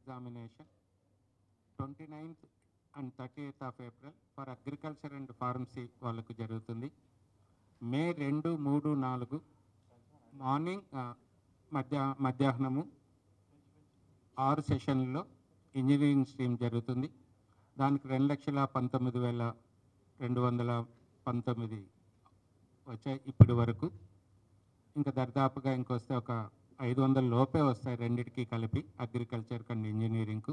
examination 29th and 30th of April for agriculture and pharmacy వాళ్ళకు జరుగుతుంది. మే 2, 3, 4 morning మధ్యాహ్నము 6 సెషన్లలో ఇంజనీరింగ్ స్ట్రీమ్ జరుగుతుంది. దానికి 2,19,219 వచ్చాయి ఇప్పటి వరకు. ఇంకా దర్దాపుగా ఇంకొస్తే ఒక 500 లోపే వస్తాయి రెండింటికి కలిపి, అగ్రికల్చర్ అండ్ ఇంజనీరింగ్కు.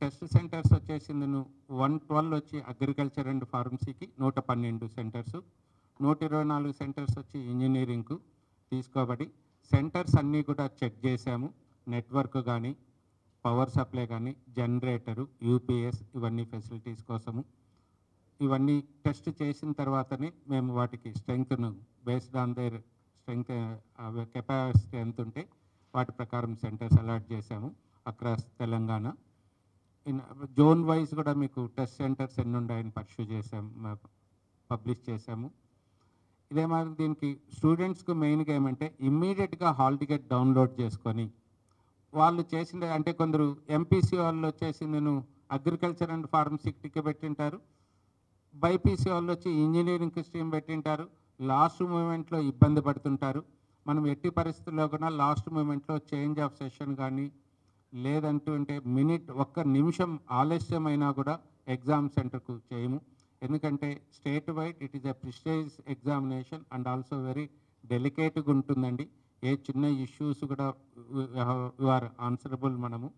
టెస్ట్ సెంటర్స్ వచ్చేసింది 112 వచ్చి అగ్రికల్చర్ అండ్ ఫార్మసీకి, 112 సెంటర్సు, 124 సెంటర్స్ వచ్చి ఇంజనీరింగ్కు తీసుకోబడి సెంటర్స్ అన్నీ కూడా చెక్ చేశాము. నెట్వర్క్ కానీ, పవర్ సప్లై కానీ, జనరేటరు, యూపీఎస్ ఇవన్నీ ఫెసిలిటీస్ కోసము. ఇవన్నీ టెస్ట్ చేసిన తర్వాతనే మేము వాటికి స్ట్రెంగ్త్ను based on their strength capacity ఎంత ఉంటే వాటి ప్రకారం సెంటర్స్ అలాట్ చేశాము అక్రాస్ తెలంగాణ. జోన్ వైజ్ కూడా మీకు టెస్ట్ సెంటర్స్ ఎన్ని ఉన్నాయని పర్ష్యూ చేసాము, పబ్లిష్ చేశాము. ఇదే మరి దీనికి స్టూడెంట్స్కు మెయిన్గా ఏమంటే ఇమ్మీడియట్గా హాల్ టికెట్ డౌన్లోడ్ చేసుకొని వాళ్ళు చేసిన, అంటే కొందరు ఎంపీసీ వాళ్ళు వచ్చేసి నేను అగ్రికల్చర్ అండ్ ఫార్మసీకి టికెట్ పెట్టింటారు, బైపీసీ వాళ్ళు వచ్చి ఇంజనీరింగ్ స్ట్రీమ్ పెట్టింటారు. లాస్ట్ మూమెంట్లో ఇబ్బంది పడుతుంటారు. మనం ఎట్టి పరిస్థితుల్లో కూడా లాస్ట్ మూమెంట్లో చేంజ్ ఆఫ్ సెషన్ కానీ లేదంటుంటే ఒక్క నిమిషం ఆలస్యమైనా కూడా ఎగ్జామ్ సెంటర్కు చేయము. ఎందుకంటే state wide it is a prestige examination and also very డెలికేట్గా ఉంటుందండి. ఏ చిన్న ఇష్యూస్ కూడా యు ఆర్ ఆన్సరబుల్ మనము.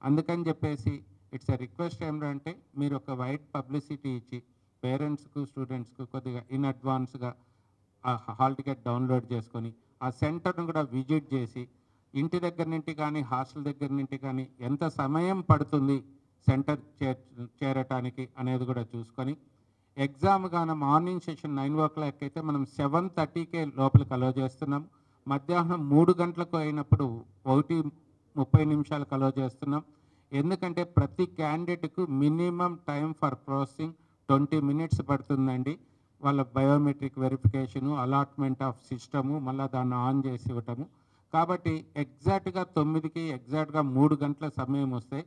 అందుకని చెప్పేసి ఇట్స్ ఎ రిక్వెస్ట్ ఏమిటంటే మీరు ఒక వైడ్ పబ్లిసిటీ ఇచ్చి పేరెంట్స్కు స్టూడెంట్స్కు కొద్దిగా ఇన్ అడ్వాన్స్గా ఆ హాల్ టికెట్ డౌన్లోడ్ చేసుకొని ఆ సెంటర్ను కూడా విజిట్ చేసి ఇంటి దగ్గర నుండి కానీ హాస్టల్ దగ్గర నుండి కానీ ఎంత సమయం పడుతుంది సెంటర్ చేరటానికి అనేది కూడా చూసుకొని ఎగ్జామ్ కానీ మార్నింగ్ సెషన్ 9 o'clock అయితే మనం 7:30కే లోపలికి అలో చేస్తున్నాం. మధ్యాహ్నం 3 గంటలకు అయినప్పుడు 1:30 అలో చేస్తున్నాం. ఎందుకంటే ప్రతి క్యాండిడేట్కు minimum time for processing 20 minutes పడుతుందండి. వాళ్ళ biometric verification, allotment of system, మళ్ళీ దాన్ని ఆన్ చేసి ఇవ్వటము. కాబట్టి ఎగ్జాక్ట్గా 9కి ఎగ్జాక్ట్గా 3 గంటల సమయం వస్తే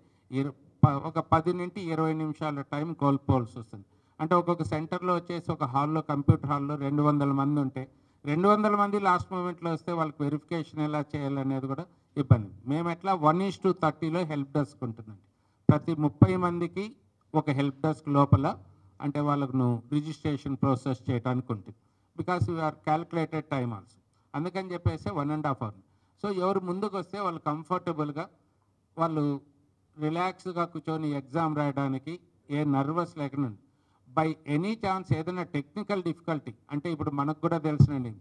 ఒక 10 నుంచి 20 నిమిషాల టైం కోల్పోవాల్సి వస్తుంది. అంటే ఒక్కొక్క సెంటర్లో వచ్చేసి ఒక హాల్లో, కంప్యూటర్ హాల్లో 200 మంది ఉంటే 200 మంది లాస్ట్ మూమెంట్లో వస్తే వాళ్ళకి వెరిఫికేషన్ ఎలా చేయాలనేది కూడా ఇబ్బంది. మేము ఎట్లా 1:30లో హెల్ప్ డెస్క్ ఉంటుందండి. ప్రతి 30 మందికి ఒక హెల్ప్ డెస్క్ లోపల అంటే వాళ్ళకు రిజిస్ట్రేషన్ ప్రాసెస్ చేయడానికి ఉంటుంది. Because we are calculated time also. అందుకని చెప్పేసి 1.5 hour. సో ఎవరు ముందుకు వస్తే వాళ్ళు కంఫర్టబుల్గా వాళ్ళు రిలాక్స్గా కూర్చొని ఎగ్జామ్ రాయడానికి ఏ నర్వస్ లేకుండా. బై ఎనీ ఛాన్స్ ఏదైనా టెక్నికల్ డిఫికల్టీ అంటే ఇప్పుడు మనకు కూడా తెలుసునండి,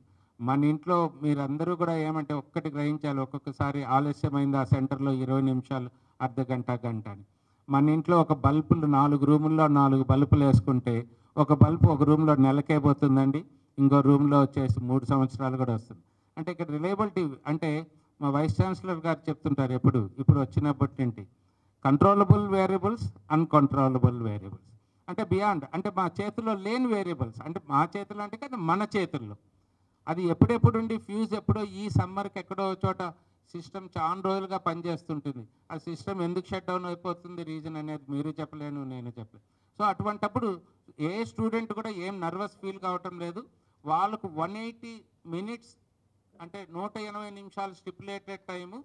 మన ఇంట్లో మీరందరూ కూడా ఏమంటే ఒక్కటి గ్రహించాలి, ఒక్కొక్కసారి ఆలస్యమైంది ఆ సెంటర్లో 20 నిమిషాలు, అర్ధగంట, గంట అని. మన ఇంట్లో ఒక బల్బులు 4 రూముల్లో 4 బల్బులు వేసుకుంటే ఒక బల్బు ఒక రూమ్లో నెలకే పోతుందండి, ఇంకో రూమ్లో వచ్చేసి 3 సంవత్సరాలు కూడా వస్తుంది. అంటే ఇక్కడ రిలయబిలిటీ అంటే మా వైస్ ఛాన్సలర్ గారు చెప్తుంటారు ఇప్పుడు వచ్చినప్పటి నుండి కంట్రోలబుల్ వేరియబుల్స్, అన్కంట్రోలబుల్ వేరియబుల్స్. అంటే బియాండ్ అంటే మా చేతిలో లేని వేరియబుల్స్, అంటే మా చేతిలో అంటే కదా మన చేతుల్లో. అది ఎప్పుడెప్పుడు ఉండి ఫ్యూజ్ ఎప్పుడో ఈ సమ్మర్కి ఎక్కడో చోట సిస్టమ్ చాలా రోజులుగా పనిచేస్తుంటుంది. ఆ సిస్టమ్ ఎందుకు షట్ డౌన్ అయిపోతుంది రీజన్ అనేది మీరు చెప్పలేను, నేను చెప్పలేను. సో అటువంటప్పుడు ఏ స్టూడెంట్ కూడా ఏం నర్వస్ ఫీల్ కావటం లేదు. వాళ్ళకు 180 minutes అంటే 180 నిమిషాలు స్టిపులేటెడ్ టైము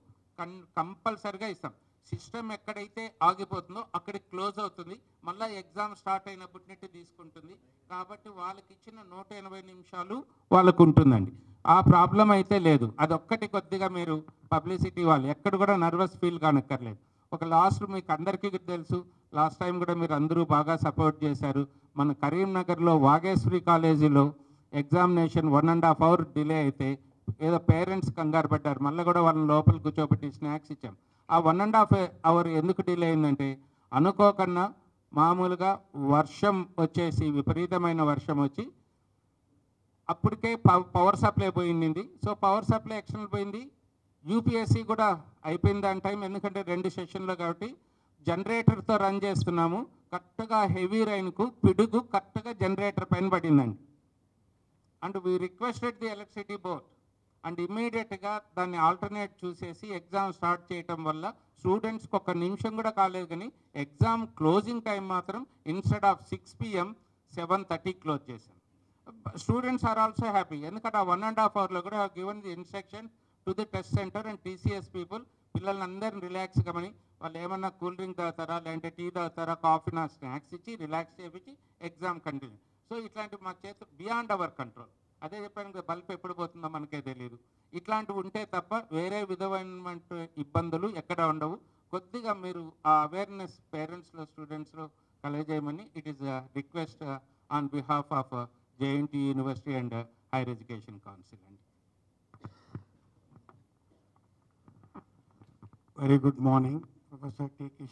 కంపల్సరిగా ఇస్తాం. సిస్టమ్ ఎక్కడైతే ఆగిపోతుందో అక్కడికి క్లోజ్ అవుతుంది, మళ్ళీ ఎగ్జామ్ స్టార్ట్ అయినప్పటి నుండి తీసుకుంటుంది. కాబట్టి వాళ్ళకి ఇచ్చిన 180 నిమిషాలు వాళ్ళకు ఉంటుందండి. ఆ ప్రాబ్లం అయితే లేదు. అదొక్కటి కొద్దిగా మీరు పబ్లిసిటీ వాళ్ళు ఎక్కడ కూడా నర్వస్ ఫీల్ కానక్కర్లేదు. ఒక లాస్ట్ మీకు అందరికీ తెలుసు, లాస్ట్ టైం కూడా మీరు అందరూ బాగా సపోర్ట్ చేశారు. మన కరీంనగర్లో వాగేశ్వరి కాలేజీలో ఎగ్జామినేషన్ 1.5 hour డిలే అయితే ఏదో పేరెంట్స్ కంగారు పడ్డారు, మళ్ళీ కూడా వాళ్ళని లోపల కూర్చోబెట్టి స్నాక్స్ ఇచ్చాం. ఆ 1.5 hour ఎందుకు డిలే అయిందంటే అనుకోకుండా మామూలుగా వర్షం వచ్చేసి విపరీతమైన వర్షం వచ్చి అప్పటికే పవర్ సప్లై పోయింది. సో పవర్ సప్లై ఎక్స్టర్నల్ పోయింది, యూపీఎస్సీ కూడా అయిపోయింది దాని టైం, ఎందుకంటే 2 సెషన్లో కాబట్టి జనరేటర్తో రన్ చేస్తున్నాము. కరెక్ట్గా హెవీ రైన్కు పిడుగు కరెక్ట్గా జనరేటర్ పైన పడిందండి. And we requested the electricity board and ఇమీడియట్గా దాన్ని ఆల్టర్నేట్ చూసేసి ఎగ్జామ్ స్టార్ట్ చేయటం వల్ల స్టూడెంట్స్కి ఒక నిమిషం కూడా కాలేదు, కానీ ఎగ్జామ్ క్లోజింగ్ టైం మాత్రం ఇన్స్టెడ్ ఆఫ్ 6 PM 7:30 క్లోజ్ చేశాం. స్టూడెంట్స్ ఆర్ ఆల్సో హ్యాపీ, ఎందుకంటే ఆ 1.5 hourలో కూడా given the instruction to the test centre and TCS people పిల్లలందరినీ రిలాక్స్ కమని వాళ్ళు ఏమన్నా కూల్ డ్రింక్ తాగుతారా, లేదంటే టీ తాగుతారా, కాఫీ నా స్నాక్స్ ఇచ్చి రిలాక్స్ చేయించి ఎగ్జామ్ కంటిన్యూ. సో ఇట్లాంటి మా చేతి బియాండ్ అవర్ కంట్రోల్. అదే చెప్పాను కదా, బల్బ్ ఎప్పుడు పోతుందో మనకే తెలియదు. ఇట్లాంటివి ఉంటే తప్ప వేరే విధమైన ఇబ్బందులు ఎక్కడ ఉండవు. కొద్దిగా మీరు ఆ అవేర్నెస్ పేరెంట్స్లో స్టూడెంట్స్లో కలగజేయమని it is request on behalf of JNT university and higher education council అండి. Very good morning, Professor T. Kishan.